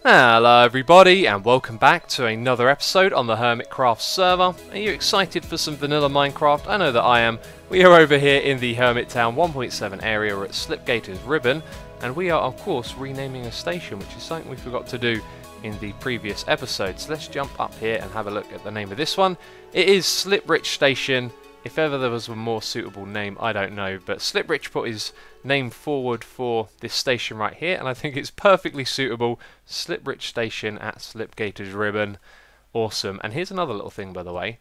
Hello everybody and welcome back to another episode on the Hermitcraft server. Are you excited for some vanilla Minecraft? I know that I am. We are over here in the Hermit Town 1.7 area. We're at Slipgator's Ribbon and we are of course renaming a station, which is something we forgot to do in the previous episode. So let's jump up here and have a look at the name of this one. It is Sliprich Station. If ever there was a more suitable name, I don't know, but Sliprich put his name forward for this station right here, and I think it's perfectly suitable. Sliprich Station at Slipgator's Ribbon. Awesome. And here's another little thing, by the way.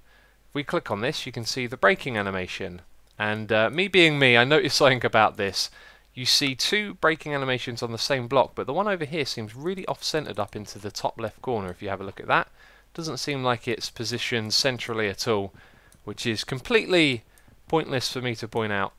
If we click on this, you can see the breaking animation. And me being me, I noticed something about this. You see two breaking animations on the same block, but the one over here seems really off-centered up into the top left corner, if you have a look at that. Doesn't seem like it's positioned centrally at all, which is completely pointless for me to point out.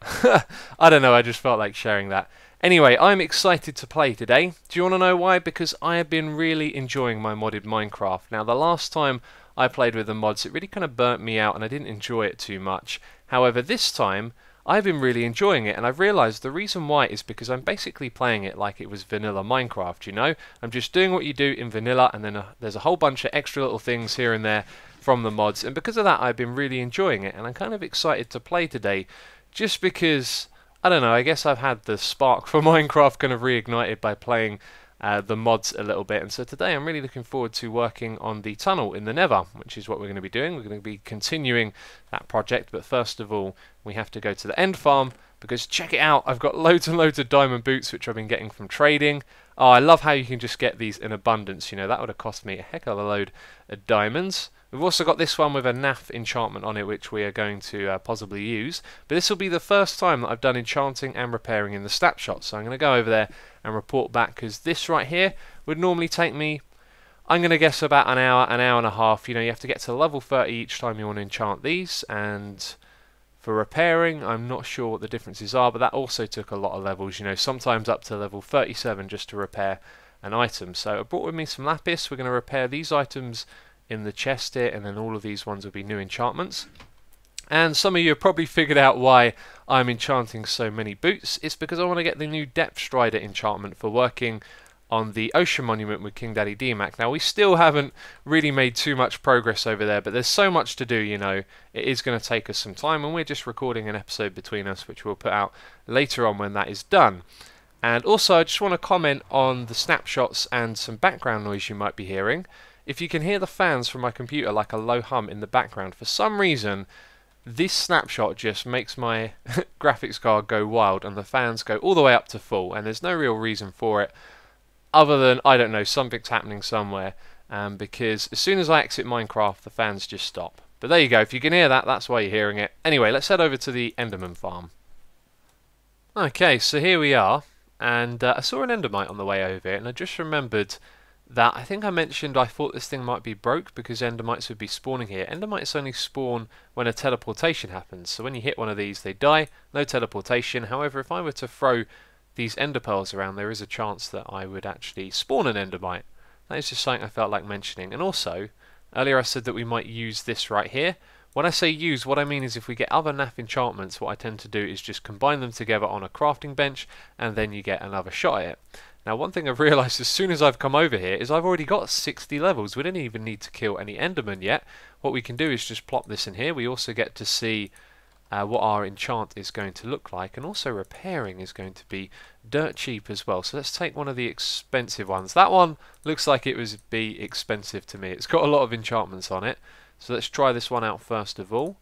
I don't know, I just felt like sharing that. Anyway, I'm excited to play today. Do you want to know why? Because I have been really enjoying my modded Minecraft. Now, the last time I played with the mods, it really kind of burnt me out and I didn't enjoy it too much. However, this time, I've been really enjoying it, and I've realised the reason why is because I'm basically playing it like it was vanilla Minecraft, you know? I'm just doing what you do in vanilla, and then there's a whole bunch of extra little things here and there from the mods, and because of that I've been really enjoying it, and I'm kind of excited to play today, just because, I don't know, I guess I've had the spark for Minecraft kind of reignited by playing the mods a little bit, and so today I'm really looking forward to working on the tunnel in the Nether, which is what we're going to be doing. We're going to be continuing that project, but first of all we have to go to the end farm, because check it out, I've got loads and loads of diamond boots which I've been getting from trading. Oh, I love how you can just get these in abundance, you know, that would have cost me a heck of a load of diamonds. We've also got this one with a NAF enchantment on it, which we are going to possibly use. But this will be the first time that I've done enchanting and repairing in the snapshot. So I'm going to go over there and report back, because this right here would normally take me, I'm going to guess, about an hour and a half. You know, you have to get to level 30 each time you want to enchant these. And for repairing, I'm not sure what the differences are, but that also took a lot of levels. You know, sometimes up to level 37 just to repair an item. So I brought with me some lapis. We're going to repair these items in the chest here, and then all of these ones will be new enchantments. And some of you have probably figured out why I'm enchanting so many boots. It's because I want to get the new Depth Strider enchantment for working on the Ocean Monument with King Daddy DMAC. Now, we still haven't really made too much progress over there, but there's so much to do, you know. It is going to take us some time, and we're just recording an episode between us, which we'll put out later on when that is done. And also, I just want to comment on the snapshots and some background noise you might be hearing. If you can hear the fans from my computer like a low hum in the background, for some reason this snapshot just makes my graphics card go wild and the fans go all the way up to full, and there's no real reason for it other than, I don't know, something's happening somewhere, because as soon as I exit Minecraft the fans just stop. But there you go, if you can hear that, that's why you're hearing it. Anyway, let's head over to the Enderman farm. Okay, so here we are, and I saw an Endermite on the way over here, and I just remembered that I think I mentioned I thought this thing might be broke because Endermites would be spawning here. Endermites only spawn when a teleportation happens, so when you hit one of these they die, no teleportation. However, if I were to throw these ender pearls around, there is a chance that I would actually spawn an Endermite. That is just something I felt like mentioning. And also, earlier I said that we might use this right here. When I say use, what I mean is if we get other NAF enchantments, what I tend to do is just combine them together on a crafting bench, and then you get another shot at it. Now, one thing I've realised as soon as I've come over here is I've already got 60 levels. We don't even need to kill any Endermen yet. What we can do is just plop this in here. We also get to see what our enchant is going to look like, and also repairing is going to be dirt cheap as well. So let's take one of the expensive ones. That one looks like it would be expensive to me. It's got a lot of enchantments on it. So let's try this one out first of all.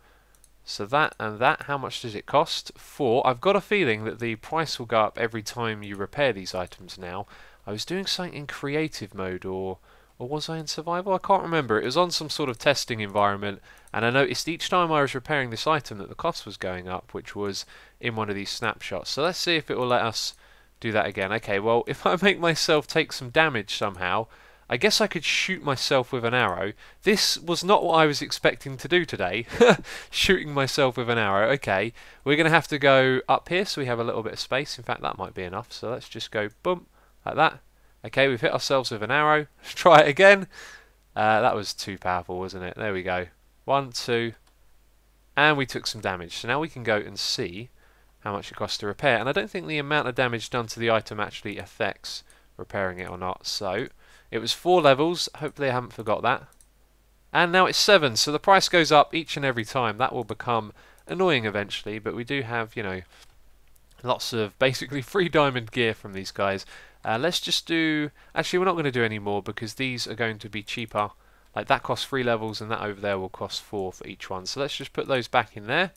So that and that, how much does it cost? 4. I've got a feeling that the price will go up every time you repair these items now. I was doing something in creative mode, or was I in survival? I can't remember. It was on some sort of testing environment, and I noticed each time I was repairing this item that the cost was going up, which was in one of these snapshots. So let's see if it will let us do that again. Okay, well, if I make myself take some damage somehow, I guess I could shoot myself with an arrow. This was not what I was expecting to do today. Shooting myself with an arrow. Okay, we're going to have to go up here so we have a little bit of space. In fact, that might be enough. So let's just go boom, like that. Okay, we've hit ourselves with an arrow. Let's try it again. That was too powerful, wasn't it? There we go. 1, 2, and we took some damage. So now we can go and see how much it costs to repair. And I don't think the amount of damage done to the item actually affects repairing it or not. So It was 4 levels. Hopefully I haven't forgot that. And now it's 7, so the price goes up each and every time. That will become annoying eventually, but we do have, you know, lots of basically free diamond gear from these guys. Let's just do... Actually, we're not going to do any more because these are going to be cheaper. Like, that costs 3 levels and that over there will cost 4 for each one. So let's just put those back in there.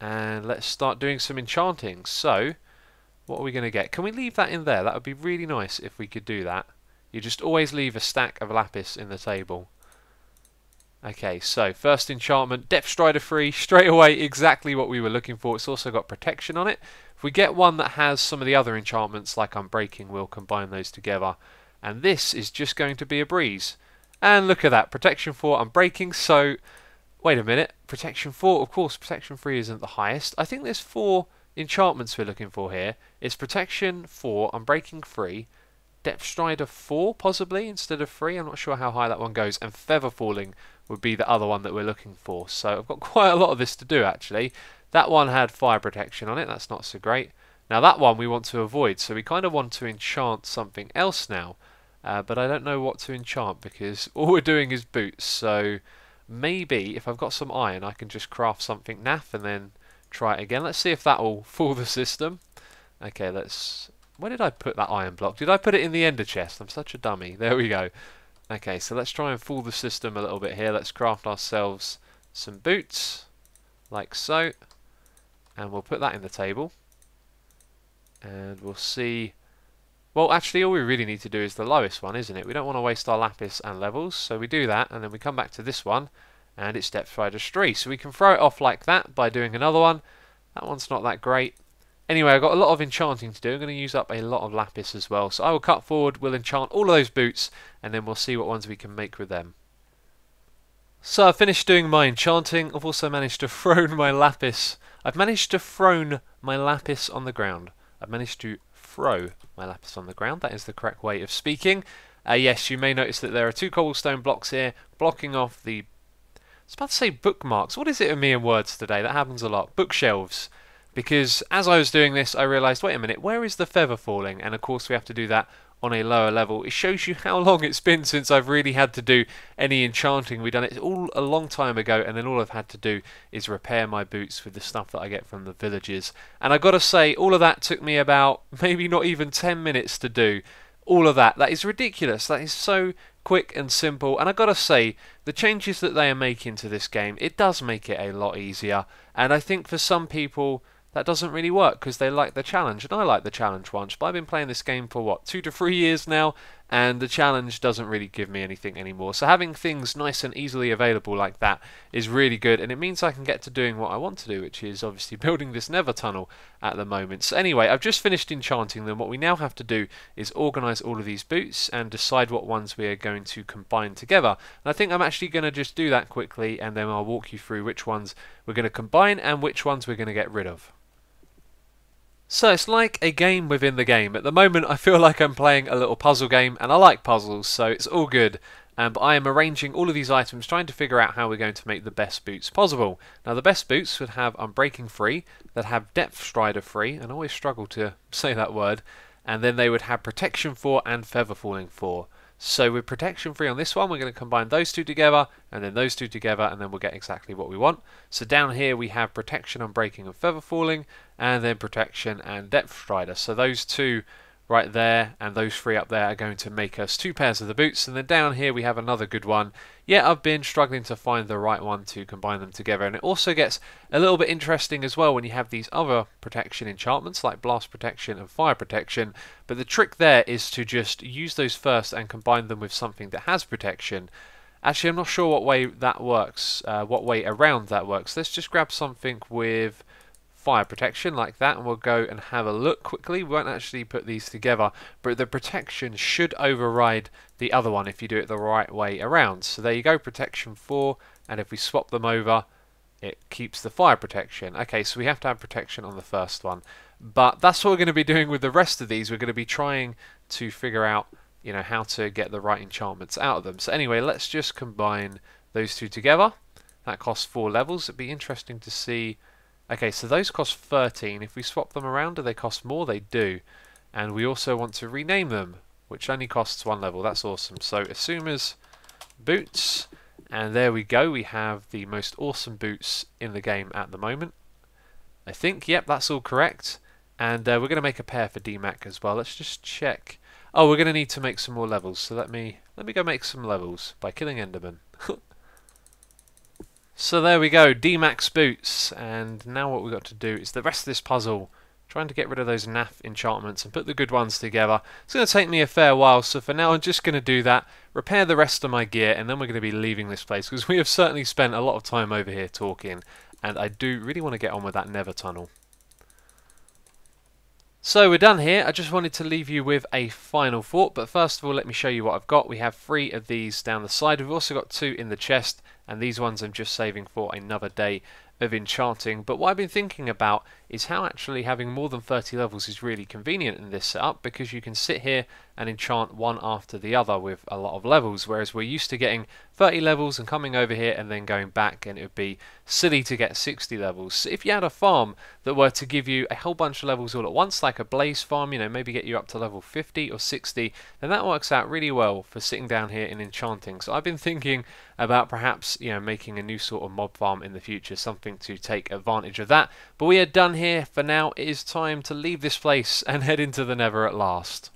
And let's start doing some enchanting. So, what are we going to get? Can we leave that in there? That would be really nice if we could do that. You just always leave a stack of lapis in the table. Okay, so first enchantment, Depth Strider free, straight away exactly what we were looking for. It's also got protection on it. If we get one that has some of the other enchantments like Unbreaking, we'll combine those together. And this is just going to be a breeze. And look at that, protection 4, Unbreaking. So, wait a minute, protection 4, of course, protection 3 isn't the highest. I think there's 4 enchantments we're looking for here. It's protection 4, Unbreaking 3, Depth Strider 4 possibly instead of 3. I'm not sure how high that one goes. And Feather Falling would be the other one that we're looking for. So I've got quite a lot of this to do actually. That one had fire protection on it. That's not so great. Now that one we want to avoid. So we kind of want to enchant something else now. But I don't know what to enchant because all we're doing is boots. So maybe if I've got some iron I can just craft something naff and then try it again. Let's see if that will fool the system. Okay, let's... Where did I put that iron block? Did I put it in the ender chest? I'm such a dummy. There we go. Okay, so let's try and fool the system a little bit here. Let's craft ourselves some boots, like so. And we'll put that in the table. And we'll see... Well, actually, all we really need to do is the lowest one, isn't it? We don't want to waste our lapis and levels. So we do that, and then we come back to this one. And it's Depth Strider 3. So we can throw it off like that by doing another one. That one's not that great. Anyway, I've got a lot of enchanting to do. I'm going to use up a lot of lapis as well. So I will cut forward, we'll enchant all of those boots, and then we'll see what ones we can make with them. So I've finished doing my enchanting. I've also managed to throw my lapis. I've managed to throw my lapis on the ground. I've managed to throw my lapis on the ground. That is the correct way of speaking. Yes, you may notice that there are 2 cobblestone blocks here, blocking off the... I was about to say bookmarks. What is it with me and words today? That happens a lot. Bookshelves. Because as I was doing this, I realised, wait a minute, where is the feather falling? And of course we have to do that on a lower level. It shows you how long it's been since I've really had to do any enchanting. We've done it all a long time ago, and then all I've had to do is repair my boots with the stuff that I get from the villages. And I've got to say, all of that took me about maybe not even 10 minutes to do. All of that. That is ridiculous. That is so quick and simple. And I've got to say, the changes that they are making to this game, it does make it a lot easier. And I think for some people... that doesn't really work because they like the challenge, and I like the challenge once, but I've been playing this game for what, 2 to 3 years now, and the challenge doesn't really give me anything anymore. So having things nice and easily available like that is really good, and it means I can get to doing what I want to do, which is obviously building this Nether tunnel at the moment. So anyway, I've just finished enchanting them. What we now have to do is organise all of these boots and decide what ones we are going to combine together. And I think I'm actually going to just do that quickly, and then I'll walk you through which ones we're going to combine and which ones we're going to get rid of. So it's like a game within the game. At the moment I feel like I'm playing a little puzzle game, and I like puzzles, so it's all good. But I am arranging all of these items, trying to figure out how we're going to make the best boots possible. Now the best boots would have Unbreaking 3, that have Depth Strider 3, and I always struggle to say that word, and then they would have Protection 4 and Feather Falling 4. So with Protection 3 on this one, we're going to combine those 2 together, and then those 2 together, and then we'll get exactly what we want. So down here we have Protection, Unbreaking and Feather Falling, and then Protection and Depth Strider. So those 2 right there and those 3 up there are going to make us 2 pairs of the boots. And then down here we have another good one. Yeah, I've been struggling to find the right one to combine them together, and it also gets a little bit interesting as well when you have these other protection enchantments like Blast Protection and Fire Protection. But the trick there is to just use those first and combine them with something that has protection. Actually, I'm not sure what way that works, what way around that works. Let's just grab something with fire protection like that, and we'll go and have a look quickly. We won't actually put these together, but the protection should override the other one if you do it the right way around. So there you go, Protection 4, and if we swap them over, it keeps the fire protection. Okay, so we have to have protection on the first one, but that's what we're going to be doing with the rest of these. We're going to be trying to figure out, you know, how to get the right enchantments out of them. So anyway, let's just combine those 2 together. That costs 4 levels. It'd be interesting to see. Okay, so those cost 13. If we swap them around, do they cost more? They do. And we also want to rename them. which only costs 1 level. That's awesome. So Asuma's boots, and there we go. We have the most awesome boots in the game at the moment. I think, yep, that's all correct. And we're going to make a pair for DMAC as well. Let's just check. Oh, we're going to need to make some more levels. So let me go make some levels by killing Enderman. So there we go, DMAC's boots. And now what we've got to do is the rest of this puzzle. Trying to get rid of those naff enchantments and put the good ones together. It's going to take me a fair while, so for now I'm just going to do that, repair the rest of my gear, and then we're going to be leaving this place, because we have certainly spent a lot of time over here talking, and I do really want to get on with that Nether tunnel. So we're done here. I just wanted to leave you with a final thought, but first of all let me show you what I've got. We have 3 of these down the side. We've also got 2 in the chest, and these ones I'm just saving for another day of enchanting. But what I've been thinking about is how actually having more than 30 levels is really convenient in this setup, because you can sit here and enchant one after the other with a lot of levels, whereas we're used to getting 30 levels and coming over here and then going back, and it would be silly to get 60 levels. So if you had a farm that were to give you a whole bunch of levels all at once, like a blaze farm, you know, maybe get you up to level 50 or 60, then that works out really well for sitting down here and enchanting. So I've been thinking about perhaps, you know, making a new sort of mob farm in the future, something to take advantage of that. But we are done here for now. It is time to leave this place and head into the Nether at last.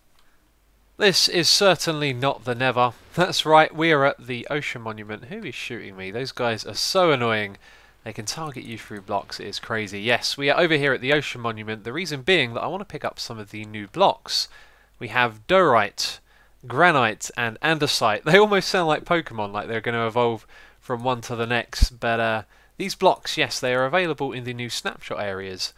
This is certainly not the Nether. That's right, we are at the Ocean Monument. Who is shooting me? Those guys are so annoying. They can target you through blocks. It is crazy. Yes, we are over here at the Ocean Monument. The reason being that I want to pick up some of the new blocks. We have Dorite, Granite and Andesite. They almost sound like Pokemon, like they're going to evolve from one to the next. But these blocks, yes, they are available in the new snapshot areas.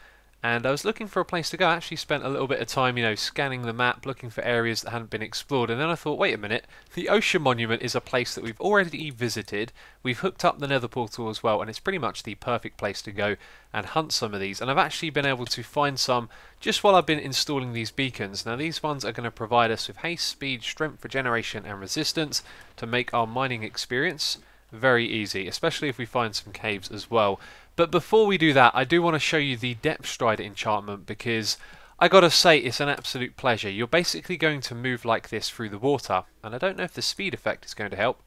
And I was looking for a place to go. I actually spent a little bit of time, you know, scanning the map, looking for areas that hadn't been explored. And then I thought, wait a minute, the Ocean Monument is a place that we've already visited. We've hooked up the Nether portal as well, and it's pretty much the perfect place to go and hunt some of these. And I've actually been able to find some just while I've been installing these beacons. Now these ones are going to provide us with haste, speed, strength, regeneration and resistance to make our mining experience very easy, especially if we find some caves as well. But before we do that, I do want to show you the Depth Strider enchantment, because I gotta say it's an absolute pleasure. You're basically going to move like this through the water, and I don't know if the speed effect is going to help.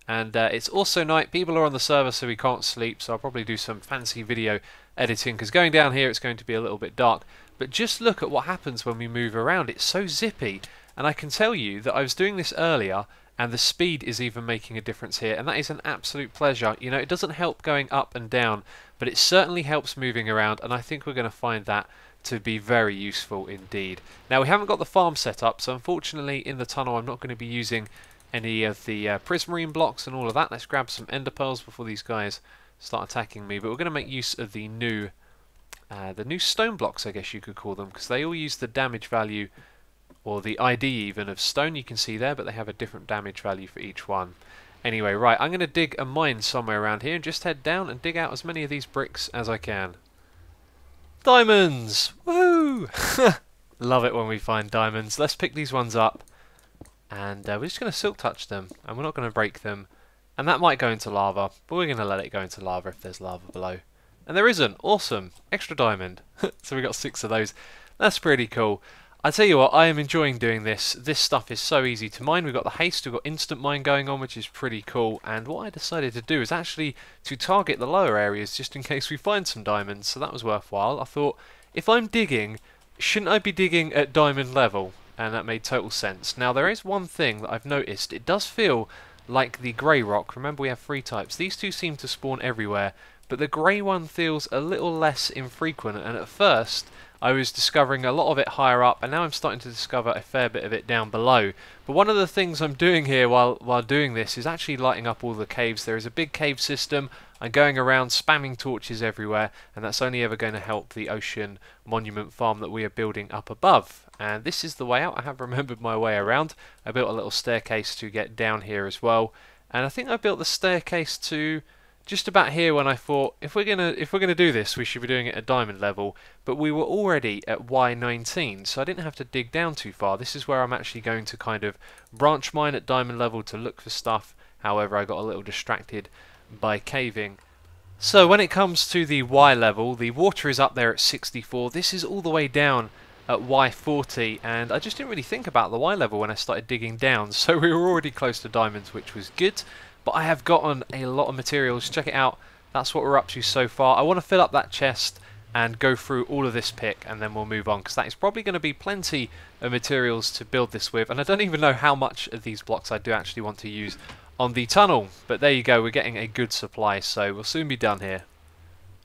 And it's also night. People are on the server, so we can't sleep, so I'll probably do some fancy video editing, because going down here it's going to be a little bit dark. But just look at what happens when we move around. It's so zippy, and I can tell you that I was doing this earlier, and the speed is even making a difference here, and that is an absolute pleasure. You know, it doesn't help going up and down, but it certainly helps moving around, and I think we're going to find that to be very useful indeed. Now we haven't got the farm set up, so unfortunately in the tunnel I'm not going to be using any of the prismarine blocks and all of that. Let's grab some ender pearls before these guys start attacking me, but we're going to make use of the new stone blocks, I guess you could call them, because they all use the damage value, or the ID even, of stone, you can see there, but they have a different damage value for each one. Anyway, right, I'm going to dig a mine somewhere around here and just head down and dig out as many of these bricks as I can. Diamonds! Woo! Love it when we find diamonds. Let's pick these ones up, and we're just going to silk touch them, and we're not going to break them. And that might go into lava, but we're going to let it go into lava if there's lava below. And there isn't. Awesome. Extra diamond. So we got 6 of those. That's pretty cool. I tell you what, I am enjoying doing this. This stuff is so easy to mine. We've got the haste, we've got instant mine going on, which is pretty cool. And what I decided to do is actually to target the lower areas just in case we find some diamonds. So that was worthwhile. I thought, if I'm digging, shouldn't I be digging at diamond level? And that made total sense. Now there is one thing that I've noticed. It does feel like the grey rock. Remember, we have 3 types. These 2 seem to spawn everywhere, but the grey one feels a little less infrequent. And at first I was discovering a lot of it higher up, and now I'm starting to discover a fair bit of it down below. But one of the things I'm doing here while doing this is actually lighting up all the caves. There is a big cave system. I'm going around spamming torches everywhere, and that's only ever going to help the Ocean Monument farm that we are building up above. And this is the way out. I have remembered my way around. I built a little staircase to get down here as well, and I think I built the staircase to just about here when I thought, if we're gonna do this, we should be doing it at diamond level. But we were already at Y19, so I didn't have to dig down too far. This is where I'm actually going to kind of branch mine at diamond level to look for stuff. However, I got a little distracted by caving. So when it comes to the Y level, the water is up there at 64. This is all the way down at Y40, and I just didn't really think about the Y level when I started digging down, so we were already close to diamonds, which was good. But I have gotten a lot of materials. Check it out. That's what we're up to so far. I want to fill up that chest and go through all of this pick, and then we'll move on, because that is probably going to be plenty of materials to build this with, and I don't even know how much of these blocks I do actually want to use on the tunnel. But there you go, we're getting a good supply, so we'll soon be done here.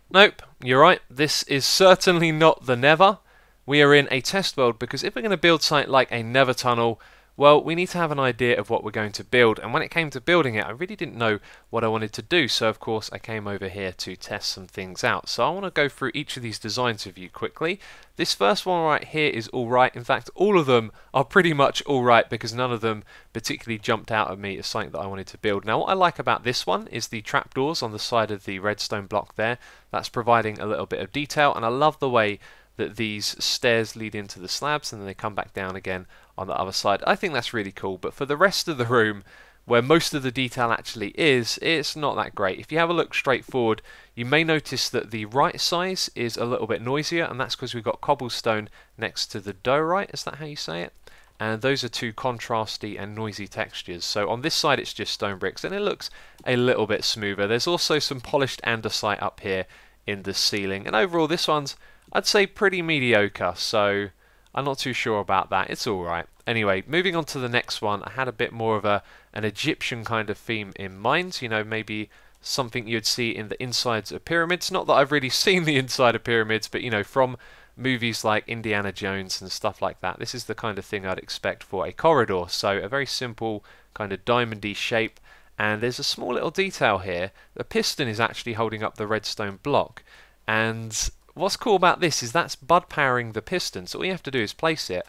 Nope, you're right, this is certainly not the Nether. We are in a test world, because if we're going to build something like a Nether tunnel, well, we need to have an idea of what we're going to build, and when it came to building it, I really didn't know what I wanted to do, so of course I came over here to test some things out. So I want to go through each of these designs with you quickly. This first one right here is alright. In fact, all of them are pretty much alright, because none of them particularly jumped out at me as something that I wanted to build. Now, what I like about this one is the trapdoors on the side of the redstone block there. That's providing a little bit of detail, and I love the way that these stairs lead into the slabs and then they come back down again on the other side. I think that's really cool, but for the rest of the room, where most of the detail actually is, it's not that great. If you have a look straight forward, you may notice that the right size is a little bit noisier, and that's because we've got cobblestone next to the diorite. Is that how you say it? And those are two contrasty and noisy textures. So on this side it's just stone bricks, and it looks a little bit smoother. There's also some polished andesite up here in the ceiling, and overall this one's, I'd say, pretty mediocre, so I'm not too sure about that. It's alright. Anyway, moving on to the next one, I had a bit more of an Egyptian kind of theme in mind. You know, maybe something you'd see in the insides of pyramids. Not that I've really seen the inside of pyramids, but, you know, from movies like Indiana Jones and stuff like that, this is the kind of thing I'd expect for a corridor. So a very simple kind of diamondy shape. And there's a small little detail here. The piston is actually holding up the redstone block. And what's cool about this is that's bud powering the piston, so all you have to do is place it,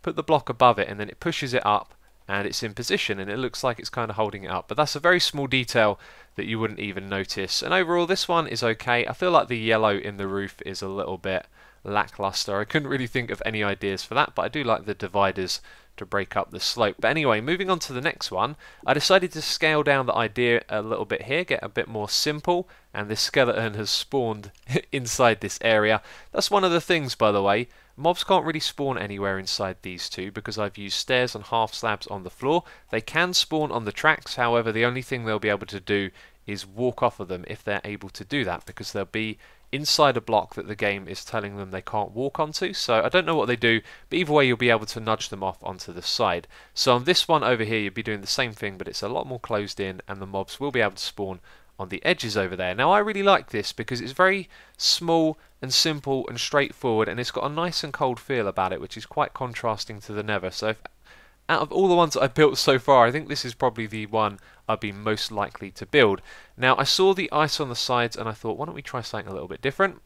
put the block above it, and then it pushes it up and it's in position, and it looks like it's kind of holding it up. But that's a very small detail that you wouldn't even notice. And overall this one is okay. I feel like the yellow in the roof is a little bit lackluster. I couldn't really think of any ideas for that, but I do like the dividers to break up the slope. But anyway, moving on to the next one, I decided to scale down the idea a little bit here, get a bit more simple, and this skeleton has spawned inside this area. That's one of the things, by the way. Mobs can't really spawn anywhere inside these two because I've used stairs and half slabs on the floor. They can spawn on the tracks, however the only thing they'll be able to do is walk off of them if they're able to do that, because they'll be inside a block that the game is telling them they can't walk onto. So I don't know what they do, but either way you'll be able to nudge them off onto the side. So on this one over here you'll be doing the same thing, but it's a lot more closed in, and the mobs will be able to spawn on the edges over there. Now I really like this because it's very small and simple and straightforward, and it's got a nice and cold feel about it, which is quite contrasting to the Nether. So out of all the ones that I've built so far, I think this is probably the one I'd be most likely to build. Now, I saw the ice on the sides and I thought, why don't we try something a little bit different?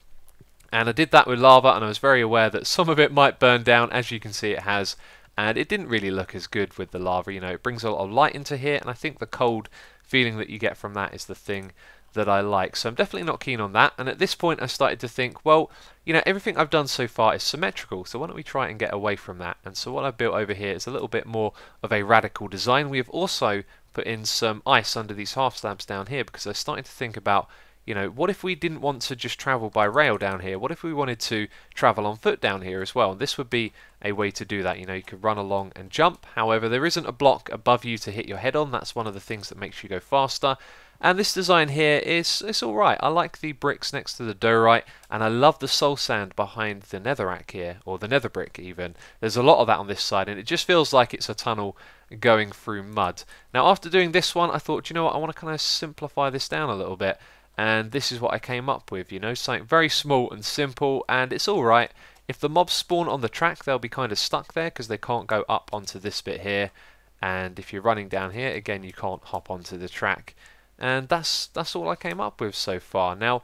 And I did that with lava, and I was very aware that some of it might burn down, as you can see it has, and it didn't really look as good with the lava. You know, it brings a lot of light into here, and I think the cold feeling that you get from that is the thing that I like. So I'm definitely not keen on that. And at this point I started to think, well, you know, everything I've done so far is symmetrical, so why don't we try and get away from that? And so what I've built over here is a little bit more of a radical design. We have also put in some ice under these half slabs down here, because I started to think about, you know, what if we didn't want to just travel by rail down here? What if we wanted to travel on foot down here as well? And this would be a way to do that. You know, you could run along and jump. However, there isn't a block above you to hit your head on. That's one of the things that makes you go faster. And this design here it's alright. I like the bricks next to the diorite, and I love the soul sand behind the netherrack here, or the nether brick even. There's a lot of that on this side, and it just feels like it's a tunnel going through mud. Now after doing this one, I thought, you know what, I want to kind of simplify this down a little bit, and this is what I came up with, you know, something very small and simple, and it's alright. If the mobs spawn on the track, they'll be kind of stuck there because they can't go up onto this bit here, and if you're running down here, again, you can't hop onto the track. And that's all I came up with so far. Now,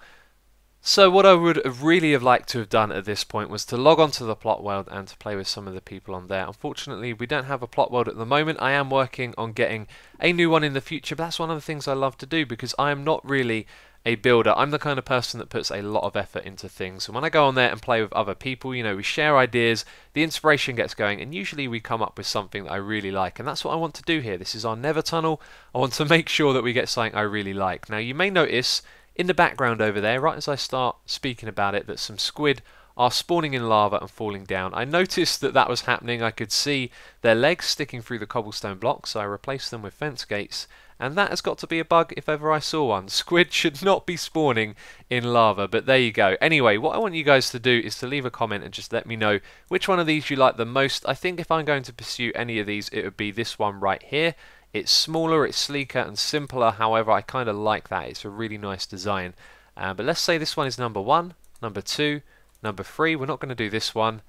so what I would have really have liked to have done at this point was to log on to the plot world and to play with some of the people on there. Unfortunately, we don't have a plot world at the moment. I am working on getting a new one in the future, but that's one of the things I love to do because I am not really a builder. I'm the kind of person that puts a lot of effort into things. And when I go on there and play with other people, you know, we share ideas, the inspiration gets going, and usually we come up with something that I really like. And that's what I want to do here. This is our Nether tunnel. I want to make sure that we get something I really like. Now, you may notice in the background over there, right as I start speaking about it, that some squid are spawning in lava and falling down. I noticed that that was happening. I could see their legs sticking through the cobblestone blocks, so I replaced them with fence gates. And that has got to be a bug if ever I saw one. Squid should not be spawning in lava, but there you go. Anyway, what I want you guys to do is to leave a comment and just let me know which one of these you like the most. I think if I'm going to pursue any of these, it would be this one right here. It's smaller, it's sleeker and simpler, however I kind of like that. It's a really nice design. But let's say this one is number 1, number 2, number 3. We're not going to do this one.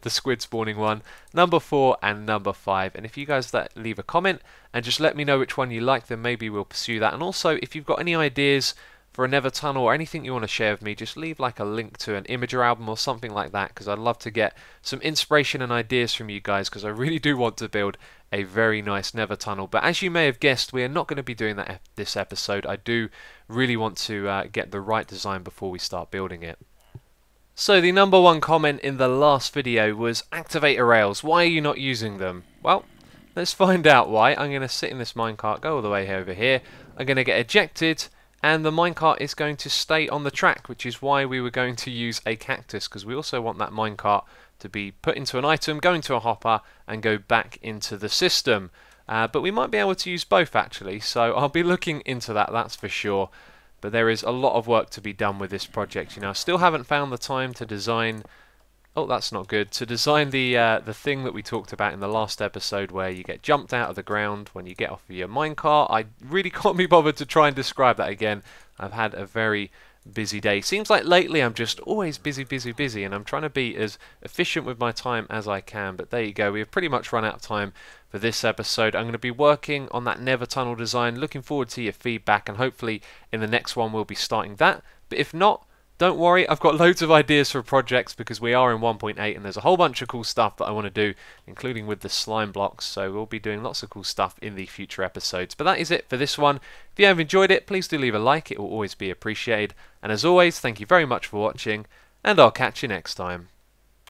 The squid spawning one, number 4 and number 5. And if you guys leave a comment and just let me know which one you like, then maybe we'll pursue that. And also, if you've got any ideas for a Nether tunnel or anything you want to share with me, just leave like a link to an Imager album or something like that, because I'd love to get some inspiration and ideas from you guys, because I really do want to build a very nice Nether tunnel. But as you may have guessed, we are not going to be doing that this episode. I do really want to get the right design before we start building it. So the number 1 comment in the last video was activator rails. Why are you not using them? Well, let's find out why. I'm going to sit in this minecart, go all the way over here. I'm going to get ejected, and the minecart is going to stay on the track, which is why we were going to use a cactus, because we also want that minecart to be put into an item, go into a hopper, and go back into the system. But we might be able to use both actually, so I'll be looking into that, that's for sure. But there is a lot of work to be done with this project. You know, I still haven't found the time to design. Oh, that's not good. To design the thing that we talked about in the last episode, where you get jumped out of the ground when you get off of your minecart. I really can't be bothered to try and describe that again. I've had a very busy day. Seems like lately I'm just always busy, and I'm trying to be as efficient with my time as I can. But there you go. We have pretty much run out of time for this episode. I'm going to be working on that Nether tunnel design. Looking forward to your feedback, and hopefully in the next one we'll be starting that. But if not, don't worry, I've got loads of ideas for projects, because we are in 1.8 and there's a whole bunch of cool stuff that I want to do, including with the slime blocks. So we'll be doing lots of cool stuff in the future episodes. But that is it for this one. If you have enjoyed it, please do leave a like. It will always be appreciated. And as always, thank you very much for watching, and I'll catch you next time.